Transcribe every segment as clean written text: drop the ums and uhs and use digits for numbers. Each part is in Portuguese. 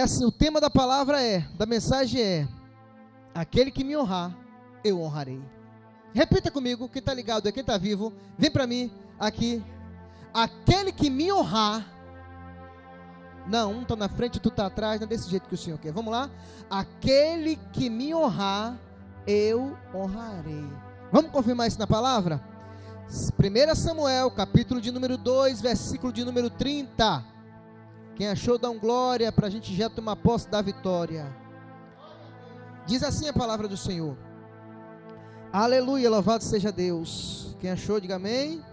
Assim, o tema da palavra da mensagem é: aquele que me honrar, eu honrarei. Repita comigo, quem está ligado, quem está vivo, vem para mim aqui. Aquele que me honrar, não, um está na frente, tu está atrás, não é desse jeito que o Senhor quer. Vamos lá? Aquele que me honrar, eu honrarei. Vamos confirmar isso na palavra? 1 Samuel, capítulo de número 2, versículo de número 30. Quem achou, dá um glória, para a gente já tomar posse da vitória. Diz assim a palavra do Senhor. Aleluia, louvado seja Deus. Quem achou, diga amém.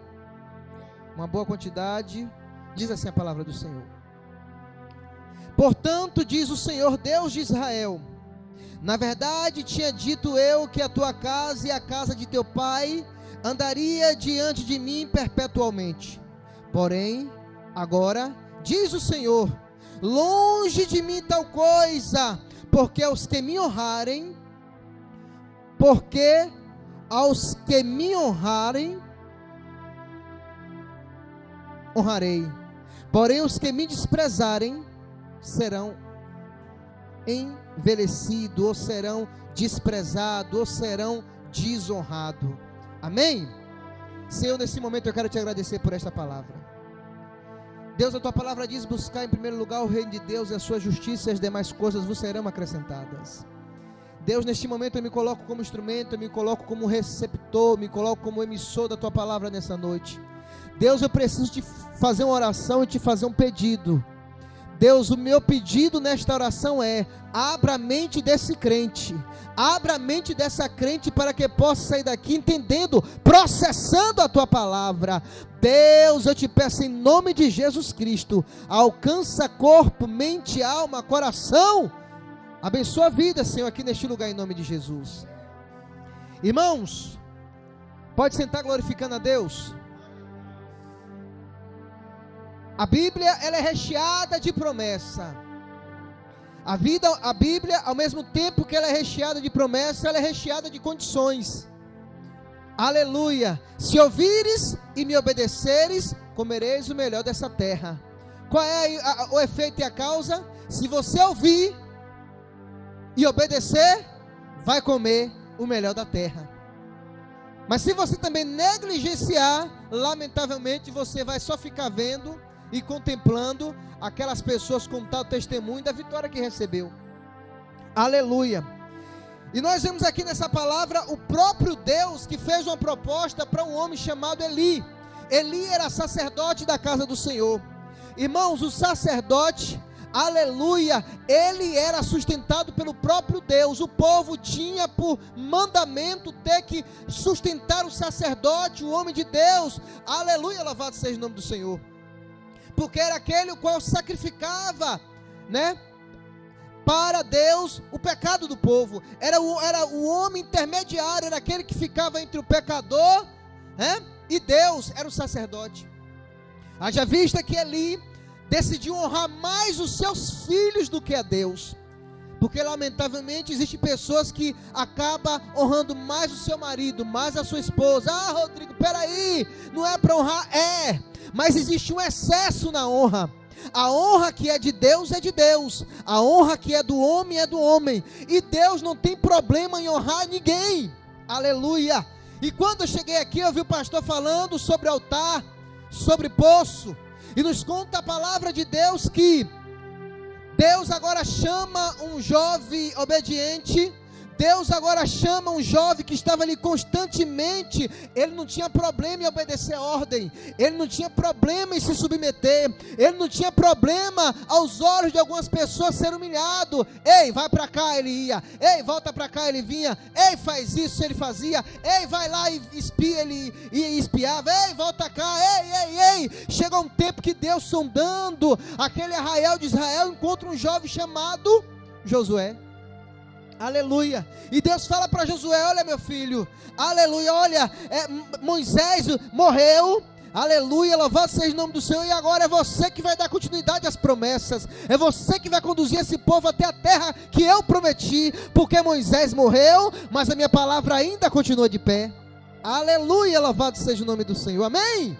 Uma boa quantidade. Diz assim a palavra do Senhor. Portanto, diz o Senhor, Deus de Israel: na verdade, tinha dito eu que a tua casa e a casa de teu pai andaria diante de mim perpetualmente. Porém, agora, diz o Senhor, longe de mim tal coisa, porque aos que me honrarem, honrarei. Porém, os que me desprezarem serão envelhecidos, ou serão desprezados, ou serão desonrados. Amém? Senhor, nesse momento eu quero te agradecer por esta palavra. Deus, a tua palavra diz: buscar em primeiro lugar o reino de Deus e a sua justiça, e as demais coisas vos serão acrescentadas. Deus, neste momento eu me coloco como instrumento, eu me coloco como receptor, me coloco como emissor da tua palavra nessa noite. Deus, eu preciso te fazer uma oração e te fazer um pedido. Deus, o meu pedido nesta oração é: abra a mente desse crente, abra a mente dessa crente para que possa sair daqui entendendo, processando a tua palavra. Deus, eu te peço em nome de Jesus Cristo, alcança corpo, mente, alma, coração, abençoa a vida, Senhor, aqui neste lugar em nome de Jesus. Irmãos, pode sentar glorificando a Deus. A Bíblia, ela é recheada de promessa. A Bíblia, ao mesmo tempo que ela é recheada de promessa, ela é recheada de condições. Aleluia. Se ouvires e me obedeceres, comereis o melhor dessa terra. Qual é o efeito e a causa? Se você ouvir e obedecer, vai comer o melhor da terra. Mas se você também negligenciar, lamentavelmente você vai só ficar vendo e contemplando aquelas pessoas com tal testemunho da vitória que recebeu. Aleluia. E nós vemos aqui nessa palavra o próprio Deus que fez uma proposta para um homem chamado Eli. Eli era sacerdote da casa do Senhor. Irmãos, o sacerdote, aleluia, ele era sustentado pelo próprio Deus. O povo tinha por mandamento ter que sustentar o sacerdote, o homem de Deus. Aleluia, louvado seja o nome do Senhor. Porque era aquele o qual sacrificava, para Deus o pecado do povo. Era o homem intermediário, era aquele que ficava entre o pecador, e Deus, era o sacerdote. Haja vista que Eli decidiu honrar mais os seus filhos do que a Deus. Porque lamentavelmente existem pessoas que acabam honrando mais o seu marido, mais a sua esposa. Ah, Rodrigo, peraí, não é para honrar? Mas existe um excesso na honra. A honra que é de Deus, a honra que é do homem, é do homem, e Deus não tem problema em honrar ninguém. Aleluia. E quando eu cheguei aqui, eu vi o pastor falando sobre altar, sobre poço, e nos conta a palavra de Deus que Deus agora chama um jovem obediente. Deus agora chama um jovem que estava ali constantemente. Ele não tinha problema em obedecer a ordem, ele não tinha problema em se submeter, ele não tinha problema aos olhos de algumas pessoas ser humilhado. Ei, vai para cá, ele ia. Ei, volta para cá, ele vinha. Ei, faz isso, ele fazia. Ei, vai lá e espia, ele ia e espiava. Ei, volta cá. Ei. Chegou um tempo que Deus, sondando aquele arraial de Israel, encontra um jovem chamado Josué. Aleluia. E Deus fala para Josué: olha, meu filho, aleluia, olha, Moisés morreu, aleluia, louvado seja o nome do Senhor, e agora é você que vai dar continuidade às promessas, é você que vai conduzir esse povo até a terra que eu prometi, porque Moisés morreu, mas a minha palavra ainda continua de pé. Aleluia, louvado seja o nome do Senhor. Amém?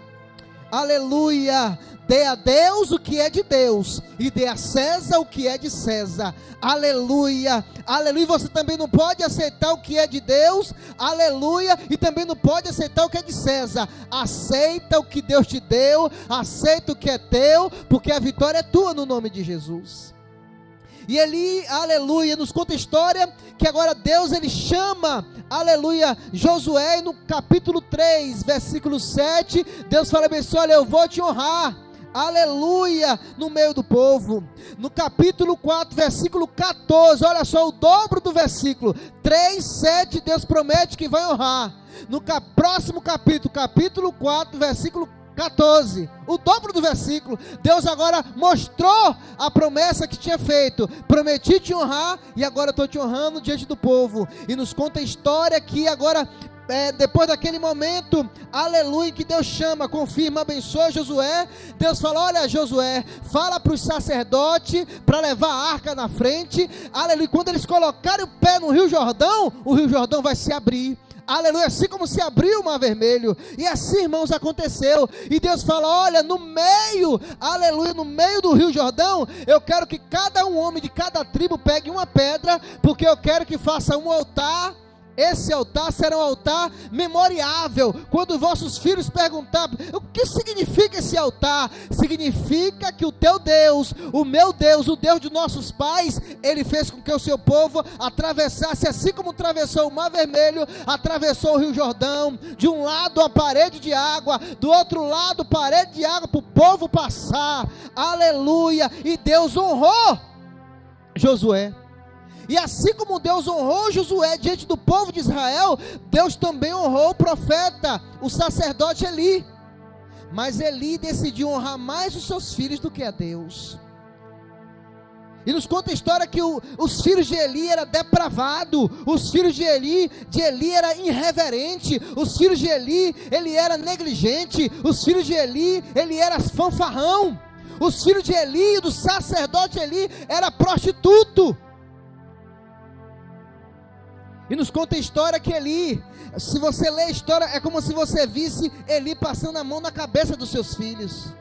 aleluia, dê a Deus o que é de Deus, e dê a César o que é de César, aleluia, aleluia. Você também não pode aceitar o que é de Deus, aleluia, e também não pode aceitar o que é de César. Aceita o que Deus te deu, aceita o que é teu, porque a vitória é tua no nome de Jesus. E ele, aleluia, nos conta a história que agora Deus, ele chama, aleluia, Josué, e no capítulo 3, versículo 7, Deus fala bem assim: olha, eu vou te honrar, aleluia, no meio do povo. No capítulo 4, versículo 14, olha só o dobro do versículo, 3, 7, Deus promete que vai honrar. No próximo capítulo, capítulo 4, versículo 14, o dobro do versículo, Deus agora mostrou a promessa que tinha feito: prometi te honrar, e agora eu estou te honrando diante do povo. E nos conta a história que agora, depois daquele momento, aleluia, que Deus chama, confirma, abençoa Josué. Deus fala: olha Josué, fala para os sacerdotes para levar a arca na frente, aleluia, quando eles colocarem o pé no Rio Jordão, o Rio Jordão vai se abrir, aleluia, assim como se abriu o Mar Vermelho. E assim, irmãos, aconteceu. E Deus fala: olha, no meio, aleluia, no meio do Rio Jordão, eu quero que cada um homem de cada tribo pegue uma pedra, porque eu quero que faça um altar. Esse altar será um altar memoriável. Quando vossos filhos perguntarem o que significa esse altar, significa que o teu Deus, o meu Deus, o Deus de nossos pais, ele fez com que o seu povo atravessasse, assim como atravessou o Mar Vermelho, atravessou o Rio Jordão, de um lado a parede de água, do outro lado parede de água para o povo passar, aleluia. E Deus honrou Josué. E assim como Deus honrou Josué diante do povo de Israel, Deus também honrou o profeta, o sacerdote Eli. Mas Eli decidiu honrar mais os seus filhos do que a Deus. E nos conta a história que os filhos de Eli eram depravados, os filhos de Eli eram irreverentes, os filhos de Eli, ele era negligente, os filhos de Eli, ele era fanfarrão, os filhos de Eli, do sacerdote Eli, era prostituto. E nos conta a história que Eli, se você ler a história, é como se você visse Eli passando a mão na cabeça dos seus filhos.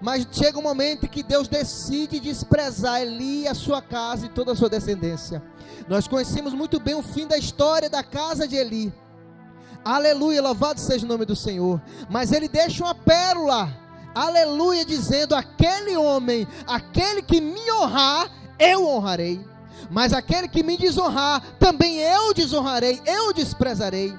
Mas chega um momento que Deus decide desprezar Eli, a sua casa e toda a sua descendência. Nós conhecemos muito bem o fim da história da casa de Eli. Aleluia, louvado seja o nome do Senhor. Mas ele deixa uma pérola, aleluia, dizendo: aquele homem, aquele que me honrar, eu honrarei. Mas aquele que me desonrar, também eu desonrarei, eu desprezarei.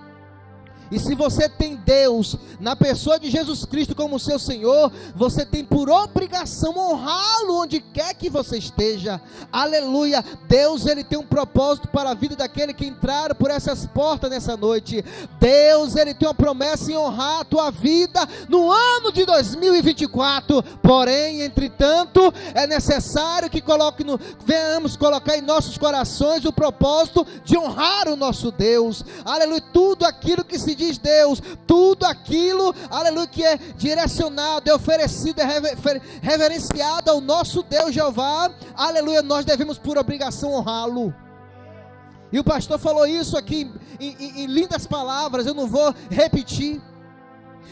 E se você tem Deus na pessoa de Jesus Cristo como seu Senhor, você tem por obrigação honrá-lo onde quer que você esteja. Aleluia. Deus, ele tem um propósito para a vida daquele que entraram por essas portas nessa noite. Deus, ele tem uma promessa em honrar a tua vida no ano de 2024. Porém, entretanto, é necessário que venhamos colocar em nossos corações o propósito de honrar o nosso Deus. Aleluia. Tudo aquilo que se diz Deus, tudo aquilo, aleluia, que é direcionado, é oferecido, é reverenciado ao nosso Deus Jeová, aleluia, nós devemos por obrigação honrá-lo. E o pastor falou isso aqui em lindas palavras, eu não vou repetir.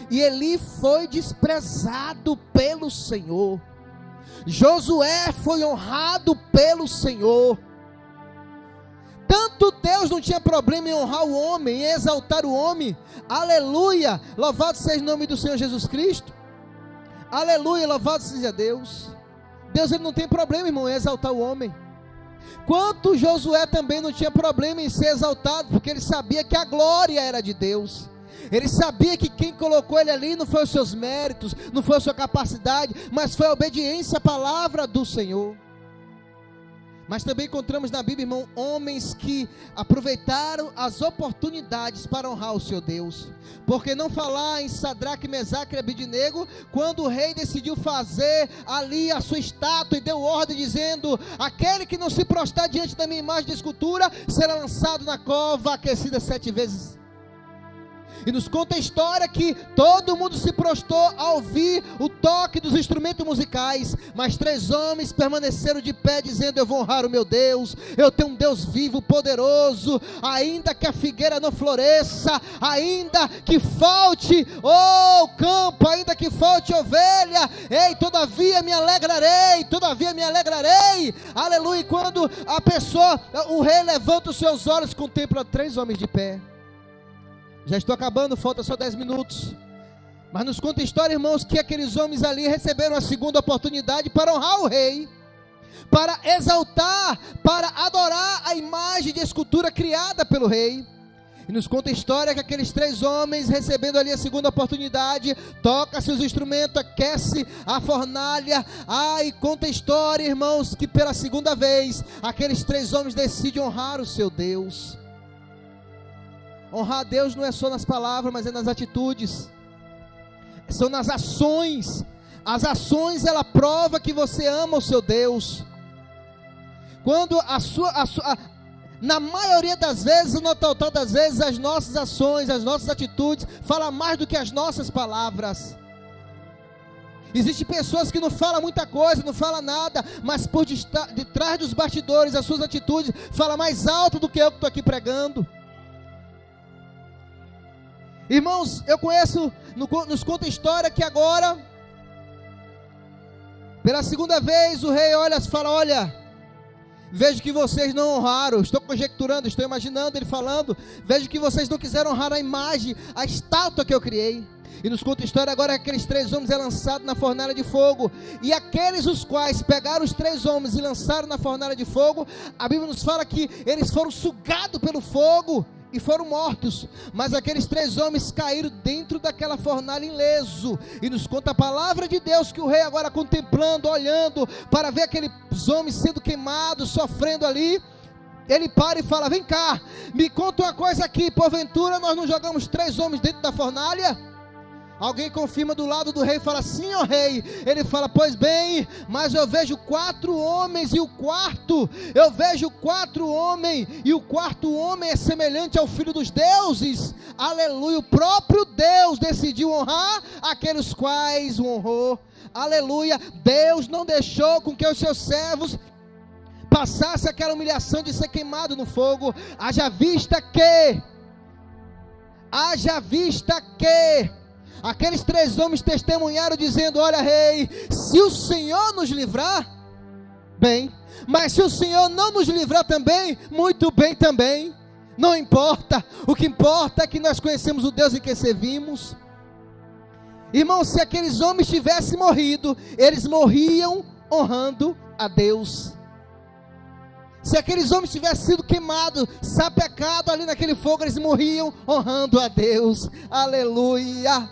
E Eli foi desprezado pelo Senhor, Josué foi honrado pelo Senhor. Tanto Deus não tinha problema em honrar o homem, em exaltar o homem, aleluia, louvado seja o nome do Senhor Jesus Cristo, aleluia, louvado seja Deus. Deus, ele não tem problema, irmão, em exaltar o homem. Quanto Josué também não tinha problema em ser exaltado, porque ele sabia que a glória era de Deus. Ele sabia que quem colocou ele ali não foi os seus méritos, não foi a sua capacidade, mas foi a obediência à palavra do Senhor. Mas também encontramos na Bíblia, irmão, homens que aproveitaram as oportunidades para honrar o seu Deus. Porque não falar em Sadraque, Mesaque e Abednego, quando o rei decidiu fazer ali a sua estátua e deu ordem dizendo: aquele que não se prostrar diante da minha imagem de escultura será lançado na cova aquecida 7 vezes. E nos conta a história que todo mundo se prostrou ao ouvir o toque dos instrumentos musicais, mas 3 homens permaneceram de pé, dizendo: eu vou honrar o meu Deus, eu tenho um Deus vivo, poderoso, ainda que a figueira não floresça, ainda que falte campo, ainda que falte ovelha, ei, todavia me alegrarei, aleluia. E quando o rei levanta os seus olhos, contempla 3 homens de pé. Já estou acabando, falta só 10 minutos. Mas nos conta a história, irmãos, que aqueles homens ali receberam a segunda oportunidade para honrar o rei, para exaltar, para adorar a imagem de escultura criada pelo rei. E nos conta a história que aqueles 3 homens, recebendo ali a segunda oportunidade, toca seus instrumentos, aquece a fornalha. E conta a história, irmãos, que pela segunda vez, aqueles 3 homens decidem honrar o seu Deus. Honrar a Deus não é só nas palavras, mas é nas atitudes, são nas ações. As ações, ela prova que você ama o seu Deus. Quando na maioria das vezes, no total das vezes, as nossas ações, as nossas atitudes falam mais do que as nossas palavras. Existem pessoas que não falam muita coisa, não falam nada, mas por detrás dos bastidores, as suas atitudes falam mais alto do que eu que estou aqui pregando. Irmãos, eu conheço, nos conta a história que agora, pela segunda vez, o rei fala: olha, vejo que vocês não honraram, estou conjecturando, estou imaginando ele falando, vejo que vocês não quiseram honrar a imagem, a estátua que eu criei. E nos conta a história agora que aqueles 3 homens é lançado na fornalha de fogo, e aqueles os quais pegaram os 3 homens e lançaram na fornalha de fogo, a Bíblia nos fala que eles foram sugados pelo fogo e foram mortos, mas aqueles 3 homens caíram dentro daquela fornalha ileso. E nos conta a palavra de Deus que o rei agora, contemplando, olhando para ver aqueles homens sendo queimados, sofrendo ali, ele para e fala: vem cá, me conta uma coisa aqui, porventura nós não jogamos 3 homens dentro da fornalha? Alguém confirma do lado do rei e fala: sim, ó rei. Ele fala: pois bem, mas eu vejo 4 homens, e o quarto homem é semelhante ao filho dos deuses. Aleluia. O próprio Deus decidiu honrar aqueles quais o honrou. Aleluia. Deus não deixou com que os seus servos passassem aquela humilhação de ser queimado no fogo. Haja vista que aqueles 3 homens testemunharam dizendo: olha, rei, se o Senhor nos livrar, bem, mas se o Senhor não nos livrar também, muito bem também, não importa, o que importa é que nós conhecemos o Deus em que servimos. Irmão, se aqueles homens tivessem morrido, eles morriam honrando a Deus. Se aqueles homens tivessem sido queimados, sapecados ali naquele fogo, eles morriam honrando a Deus. Aleluia.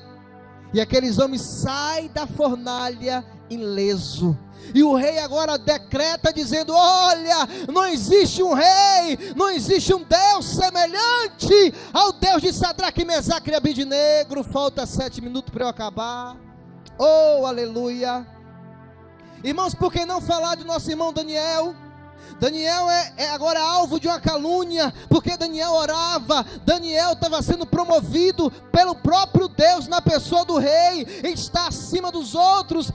E aqueles homens saem da fornalha ileso. E o rei agora decreta dizendo: olha, não existe um rei, não existe um Deus semelhante ao Deus de Sadraque, Mesaque e Abidnego. Falta 7 minutos para eu acabar. Oh, aleluia. Irmãos, por que não falar de nosso irmão Daniel? Daniel é agora alvo de uma calúnia, porque Daniel orava. Daniel estava sendo promovido pelo próprio Deus na pessoa do rei, está acima dos outros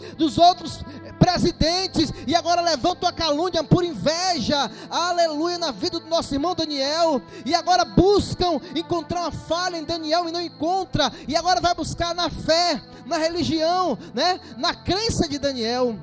presidentes, e agora levanta uma calúnia por inveja, aleluia, na vida do nosso irmão Daniel. E agora buscam encontrar uma falha em Daniel e não encontra, e agora vai buscar na fé, na religião, né? Na crença de Daniel.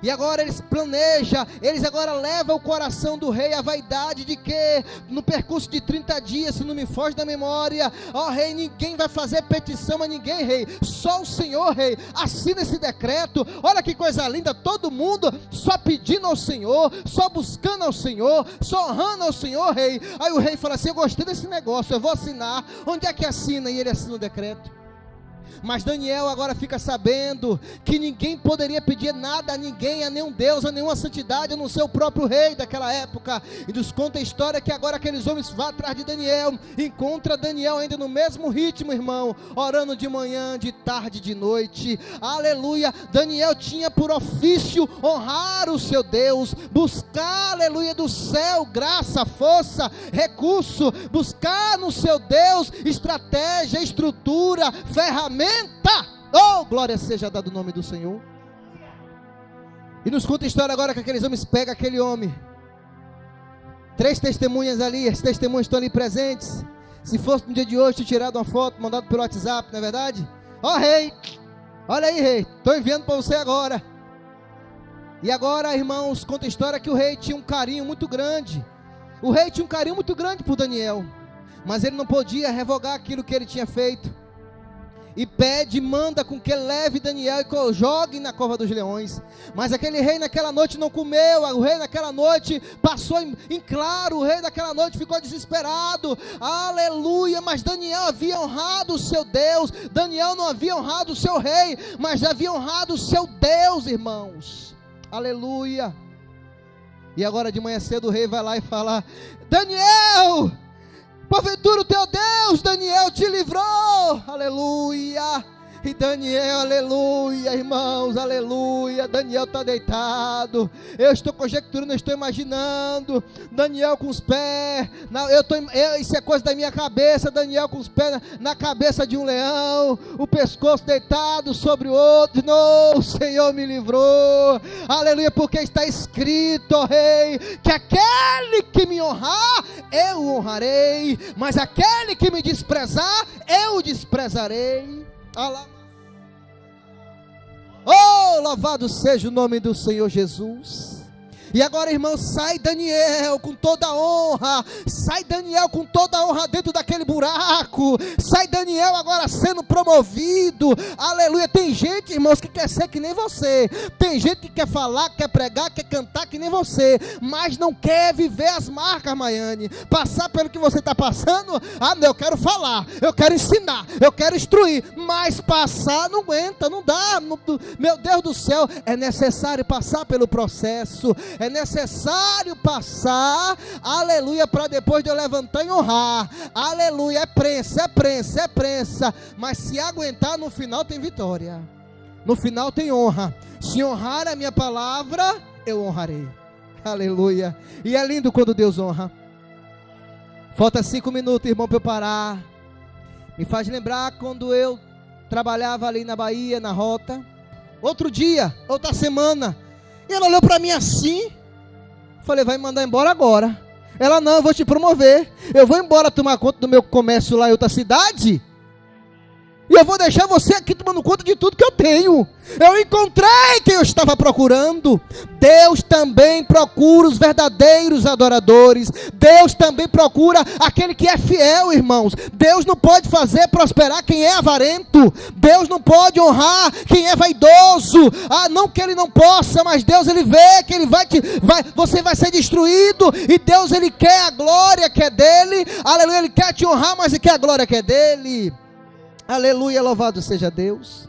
E agora eles planejam, eles agora levam o coração do rei à vaidade de que no percurso de 30 dias, se não me foge da memória, ó rei, ninguém vai fazer petição a ninguém, rei, só o Senhor, rei, assina esse decreto. Olha que coisa linda, todo mundo só pedindo ao Senhor, só buscando ao Senhor, só honrando ao Senhor, rei. Aí o rei fala assim: eu gostei desse negócio, eu vou assinar. Onde é que assina? E ele assina o decreto. Mas Daniel agora fica sabendo que ninguém poderia pedir nada a ninguém, a nenhum Deus, a nenhuma santidade, a não ser o próprio rei daquela época. E nos conta a história que agora aqueles homens vão atrás de Daniel, encontra Daniel ainda no mesmo ritmo, irmão, orando de manhã, de tarde, de noite. Aleluia. Daniel tinha por ofício honrar o seu Deus, buscar, aleluia, do céu graça, força, recurso, buscar no seu Deus estratégia, estrutura, ferramenta. Oh, glória seja dada o nome do Senhor. E nos conta a história agora que aqueles homens pegam aquele homem. 3 testemunhas ali, as testemunhas estão ali presentes. Se fosse no dia de hoje, tirado uma foto, mandado pelo WhatsApp, não é verdade? Ó, rei, olha aí, rei, estou enviando para você agora. E agora, irmãos, conta a história que o rei tinha um carinho muito grande. O rei tinha um carinho muito grande por Daniel, mas ele não podia revogar aquilo que ele tinha feito. E pede, manda com que leve Daniel e jogue na cova dos leões. Mas aquele rei naquela noite não comeu, o rei naquela noite passou em claro, o rei naquela noite ficou desesperado, aleluia. Mas Daniel havia honrado o seu Deus, Daniel não havia honrado o seu rei, mas havia honrado o seu Deus, irmãos, aleluia. E agora de manhã cedo o rei vai lá e fala: Daniel, porventura o teu Deus, Daniel, te livrou, aleluia. E Daniel, aleluia, irmãos, aleluia. Daniel está deitado. Eu estou conjecturando, eu estou imaginando Daniel com os pés, isso é coisa da minha cabeça. Daniel com os pés na cabeça de um leão, o pescoço deitado sobre o outro. Não, o Senhor me livrou, aleluia, porque está escrito, ó rei, que aquele que me honrar, eu o honrarei, mas aquele que me desprezar, eu o desprezarei. Oh, louvado seja o nome do Senhor Jesus. E agora, irmão, sai Daniel com toda a honra, sai Daniel com toda a honra dentro daquele buraco, sai Daniel agora sendo promovido, aleluia. Tem gente, irmãos, que quer ser que nem você, tem gente que quer falar, quer pregar, quer cantar que nem você, mas não quer viver as marcas, Maiane, passar pelo que você está passando. Eu quero falar, eu quero ensinar, eu quero instruir, mas passar não aguenta, não dá, meu Deus do céu, é necessário passar pelo processo, é necessário passar, aleluia, para depois de eu levantar e honrar, aleluia. É prensa, mas se aguentar, no final tem vitória, no final tem honra. Se honrar a minha palavra, eu honrarei, aleluia. E é lindo quando Deus honra. Falta 5 minutos, irmão, para eu parar. Me faz lembrar quando eu trabalhava ali na Bahia, na rota, outro dia, outra semana, e ela olhou para mim assim, falei: vai me mandar embora agora. Ela: não, eu vou te promover, eu vou embora tomar conta do meu comércio lá em outra cidade, e eu vou deixar você aqui tomando conta de tudo que eu tenho. Eu encontrei quem eu estava procurando. Deus também procura os verdadeiros adoradores. Deus também procura aquele que é fiel, irmãos. Deus não pode fazer prosperar quem é avarento. Deus não pode honrar quem é vaidoso. Não que ele não possa, mas Deus, ele vê que ele você vai ser destruído. E Deus, ele quer a glória que é dele. Aleluia, ele quer te honrar, mas ele quer a glória que é dele. Aleluia, louvado seja Deus.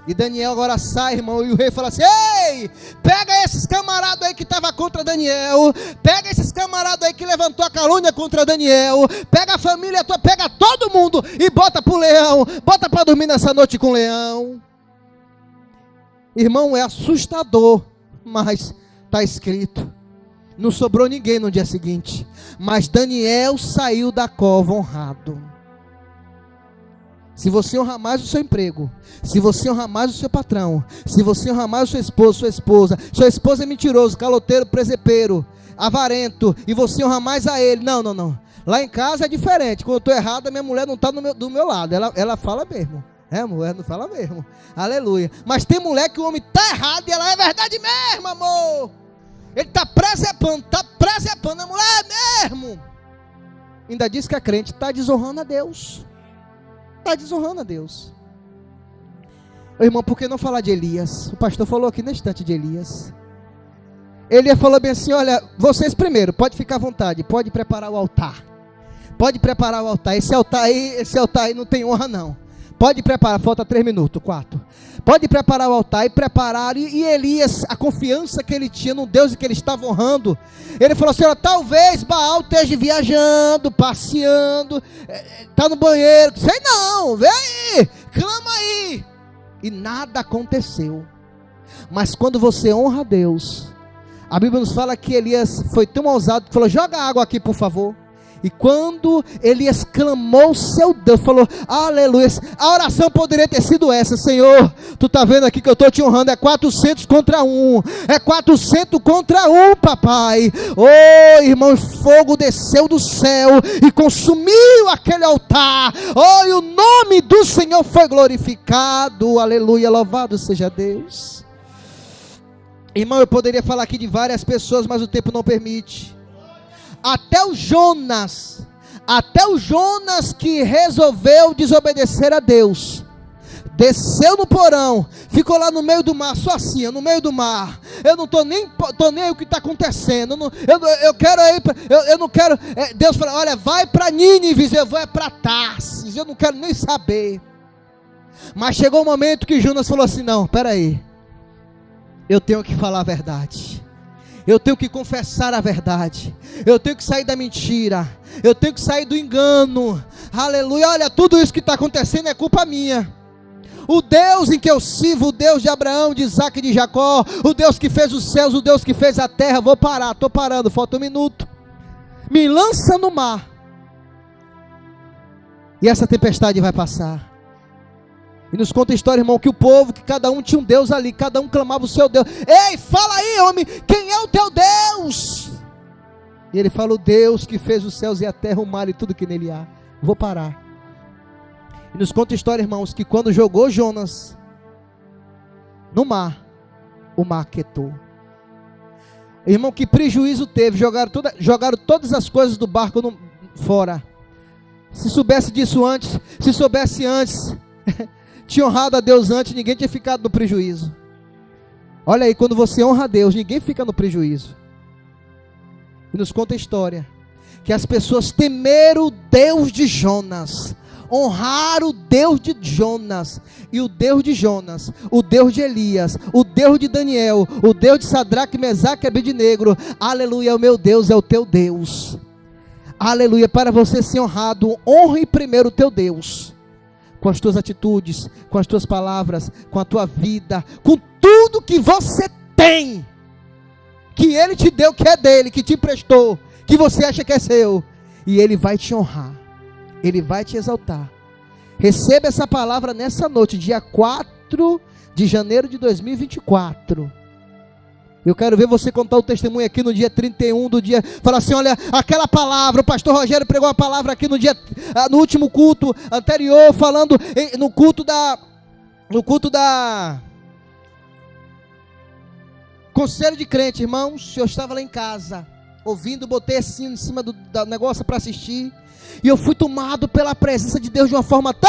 E Daniel agora sai, irmão, e o rei fala assim: ei, pega esses camaradas aí que estavam contra Daniel, pega esses camaradas aí que levantou a calúnia contra Daniel, pega a família tua, pega todo mundo e bota pro leão, bota para dormir nessa noite com o leão. Irmão, é assustador, mas está escrito, não sobrou ninguém no dia seguinte, mas Daniel saiu da cova honrado. Se você honrar mais o seu emprego, se você honrar mais o seu patrão, se você honrar mais o seu esposo, sua esposa é mentiroso, caloteiro, presepeiro, avarento, e você honrar mais a ele, não, lá em casa é diferente. Quando eu estou errado, a minha mulher não está do meu lado, ela fala mesmo, a mulher não fala mesmo, aleluia. Mas tem mulher que o homem está errado e ela é verdade mesmo, amor, ele está presepando, a mulher é mesmo, ainda diz que é crente, está desonrando a Deus. Está desonrando a Deus. Irmão, por que não falar de Elias? O pastor falou aqui no instante de Elias. Ele falou bem assim: olha, vocês primeiro, pode ficar à vontade, pode preparar o altar. Pode preparar o altar. Esse altar aí não tem honra não. Pode preparar, falta 3 minutos, 4. Pode preparar o altar. E prepararam, e Elias, a confiança que ele tinha no Deus que ele estava honrando, ele falou assim: olha, talvez Baal esteja viajando, passeando, está no banheiro, sei não, vem aí, clama aí. E nada aconteceu. Mas quando você honra a Deus, a Bíblia nos fala que Elias foi tão ousado que falou: joga água aqui, por favor. E quando Elias clamou ao seu Deus, falou: aleluia, a oração poderia ter sido essa: Senhor, tu está vendo aqui que eu estou te honrando, é 400 contra 1, é 400 contra 1, papai. Oh, irmão, fogo desceu do céu e consumiu aquele altar. Oh, e o nome do Senhor foi glorificado, aleluia, louvado seja Deus. Irmão, eu poderia falar aqui de várias pessoas, mas o tempo não permite. Até o Jonas que resolveu desobedecer a Deus, desceu no porão, ficou lá no meio do mar, só assim, no meio do mar. Eu não estou nem o que está acontecendo. Eu quero ir eu não quero. Deus falou: olha, vai para Nínive, eu vou para Tarsis, eu não quero nem saber. Mas chegou o momento que Jonas falou assim: não, peraí, eu tenho que falar a verdade. Eu tenho que confessar a verdade. Eu tenho que sair da mentira. Eu tenho que sair do engano. Aleluia. Olha, tudo isso que está acontecendo é culpa minha. O Deus em que eu sirvo, o Deus de Abraão, de Isaac e de Jacó, o Deus que fez os céus, o Deus que fez a terra. Vou parar, estou parando, falta 1 minuto. Me lança no mar, e essa tempestade vai passar. E nos conta a história, irmão, que o povo, que cada um tinha um Deus ali, cada um clamava o seu Deus. Ei, fala aí, homem, quem é o teu Deus? E ele fala: o Deus que fez os céus e a terra, o mar e tudo que nele há. Vou parar. E nos conta a história, irmãos, que quando jogou Jonas no mar, o mar quietou. Irmão, que prejuízo teve, jogaram todas as coisas do barco fora. Se soubesse disso antes, se soubesse antes, tinha honrado a Deus antes, ninguém tinha ficado no prejuízo. Olha aí, quando você honra a Deus, ninguém fica no prejuízo. E nos conta a história que as pessoas temeram o Deus de Jonas, honraram o Deus de Jonas, e o Deus de Jonas, o Deus de Elias, o Deus de Daniel, o Deus de Sadraque, Mesaque e Abednego, aleluia, o meu Deus é o teu Deus. Aleluia. Para você ser honrado, honre primeiro o teu Deus, com as tuas atitudes, com as tuas palavras, com a tua vida, com tudo que você tem, que Ele te deu, que é dele, que te emprestou, que você acha que é seu, e Ele vai te honrar, Ele vai te exaltar. Receba essa palavra nessa noite, dia 4 de janeiro de 2024. Eu quero ver você contar o testemunho aqui no dia 31 do dia. Fala assim: olha, aquela palavra, o pastor Rogério pregou uma palavra aqui no último culto anterior, falando no culto da Conselho de Crente, irmãos. Eu estava lá em casa, ouvindo, botei assim em cima do negócio para assistir, e eu fui tomado pela presença de Deus de uma forma tão...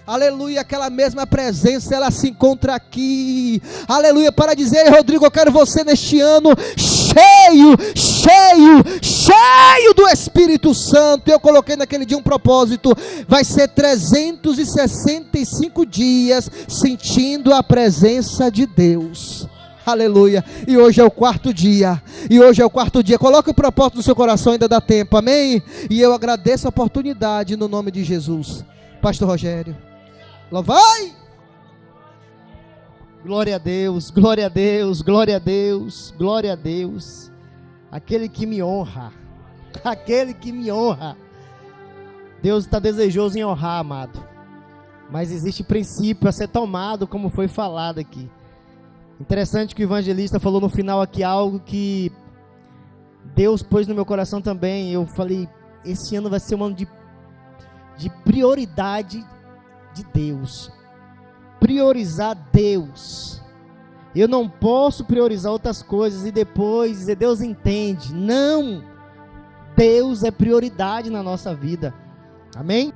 Aleluia, aquela mesma presença, ela se encontra aqui. Aleluia, para dizer: Rodrigo, eu quero você neste ano cheio do Espírito Santo. Eu coloquei naquele dia um propósito: vai ser 365 dias sentindo a presença de Deus. Aleluia, e hoje é o 4º dia, coloque o propósito no seu coração, ainda dá tempo, amém? E eu agradeço a oportunidade no nome de Jesus. Pastor Rogério, louvai! Glória a Deus, glória a Deus, glória a Deus, glória a Deus. Aquele que me honra, Deus está desejoso em honrar, amado. Mas existe princípio a ser tomado, como foi falado aqui. Interessante que o evangelista falou no final aqui algo que Deus pôs no meu coração também. Eu falei: esse ano vai ser um ano de prioridade de Deus. Priorizar Deus. Eu não posso priorizar outras coisas e depois dizer: Deus entende. Não, Deus é prioridade na nossa vida, amém?